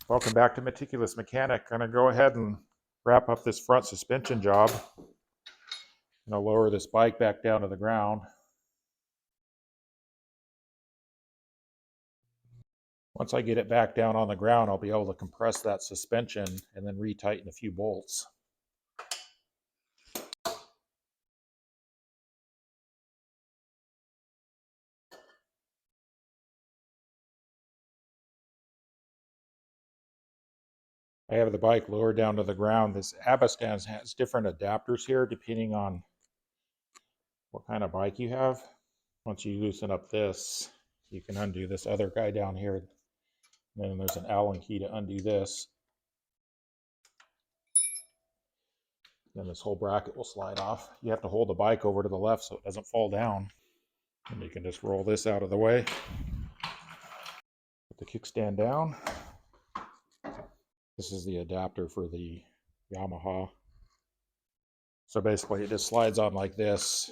Welcome back to Meticulous Mechanic. I'm going to go ahead and wrap up this front suspension job. I'm going to lower this bike back down to the ground. Once I get it back down on the ground, I'll be able to compress that suspension and then retighten a few bolts. I have the bike lowered down to the ground. This abba stand has different adapters here depending on what kind of bike you have. Once you loosen up this, you can undo this other guy down here. And then there's an Allen key to undo this. Then this whole bracket will slide off. You have to hold the bike over to the left so it doesn't fall down. And you can just roll this out of the way. Put the kickstand down. This is the adapter for the Yamaha. So basically it just slides on like this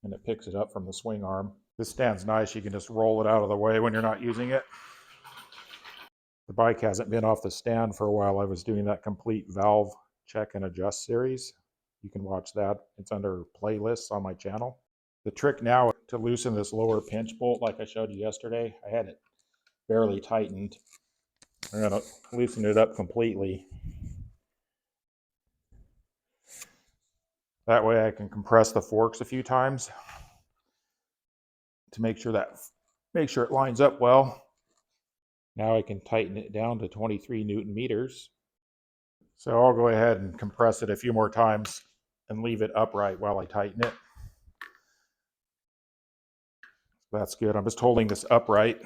and it picks it up from the swing arm. This stand's nice. You can just roll it out of the way when you're not using it. The bike hasn't been off the stand for a while. I was doing that complete valve check and adjust series. You can watch that. It's under playlists on my channel. The trick now to loosen this lower pinch bolt like I showed you yesterday, I had it barely tightened. I'm going to loosen it up completely. That way I can compress the forks a few times to make sure it lines up well. Now I can tighten it down to 23 Newton meters. So I'll go ahead and compress it a few more times and leave it upright while I tighten it. That's good. I'm just holding this upright.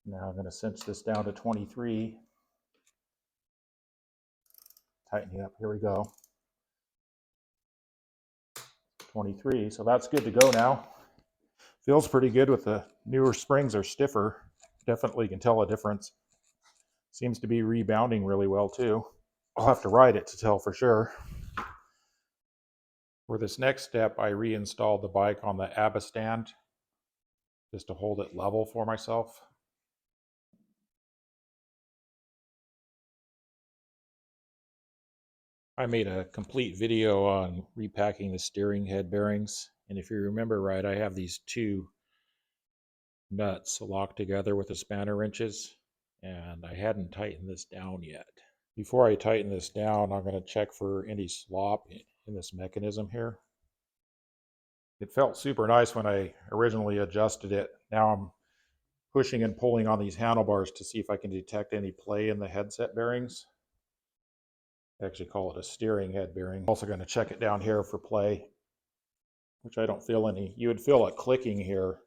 Now I'm going to cinch this down to 23. Tightening up. Here we go. 23. So that's good to go now. Feels pretty good with the newer springs are stiffer. Definitely can tell a difference. Seems to be rebounding really well too. I'll have to ride it to tell for sure. For this next step, I reinstalled the bike on the abba stand just to hold it level for myself. I made a complete video on repacking the steering head bearings, and if you remember right, I have these two nuts locked together with the spanner wrenches, and I hadn't tightened this down yet. Before I tighten this down, I'm going to check for any slop in this mechanism here. It felt super nice when I originally adjusted it. Now I'm pushing and pulling on these handlebars to see if I can detect any play in the headset bearings. I actually call it a steering head bearing. I'm also going to check it down here for play, which I don't feel any. You would feel a clicking here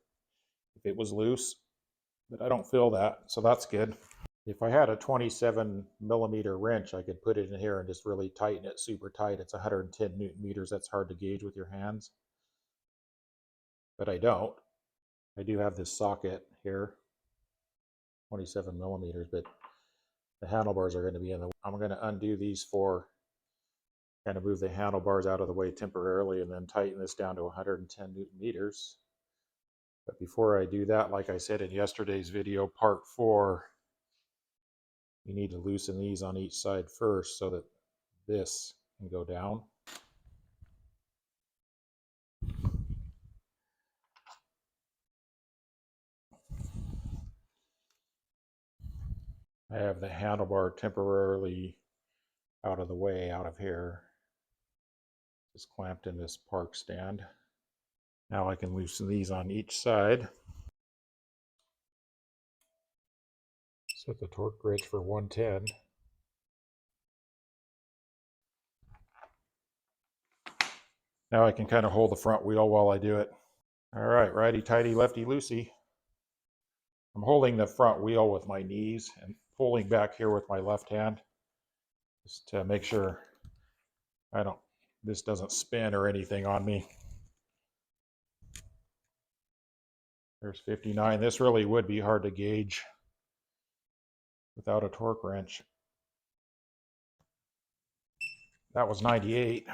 if it was loose, but I don't feel that, so that's good. If I had a 27mm wrench, I could put it in here and just really tighten it super tight. It's 110 Newton meters. That's hard to gauge with your hands, but I don't. I do have this socket here, 27mm, but the handlebars are going to be in the way. I'm going to undo these four, kind of move the handlebars out of the way temporarily, and then tighten this down to 110 Newton meters. But before I do that, like I said in yesterday's video, part 4, you need to loosen these on each side first so that this can go down. I have the handlebar temporarily out of the way, out of here. Just clamped in this park stand. Now I can loosen these on each side. Set the torque gauge for 110. Now I can kind of hold the front wheel while I do it. All right, righty-tighty, lefty-loosey. I'm holding the front wheel with my knees and pulling back here with my left hand just to make sure this doesn't spin or anything on me. There's 59. This really would be hard to gauge without a torque wrench. That was 98.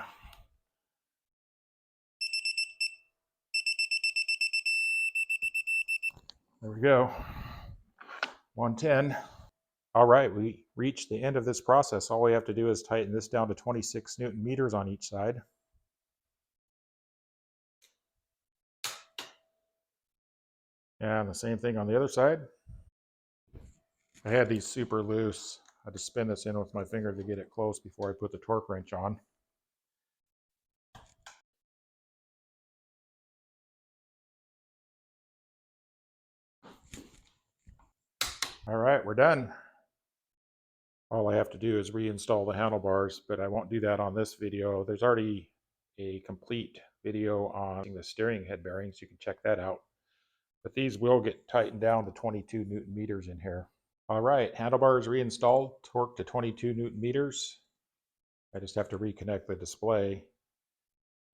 There we go. 110. All right, we reached the end of this process. All we have to do is tighten this down to 26 Newton meters on each side. And the same thing on the other side. I had these super loose. I had to spin this in with my finger to get it close before I put the torque wrench on. All right, we're done. All I have to do is reinstall the handlebars, but I won't do that on this video. There's already a complete video on the steering head bearings. You can check that out. But these will get tightened down to 22 Newton meters in here. All right, handlebars reinstalled, torque to 22 Newton meters. I just have to reconnect the display.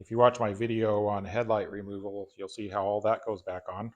If you watch my video on headlight removal, you'll see how all that goes back on.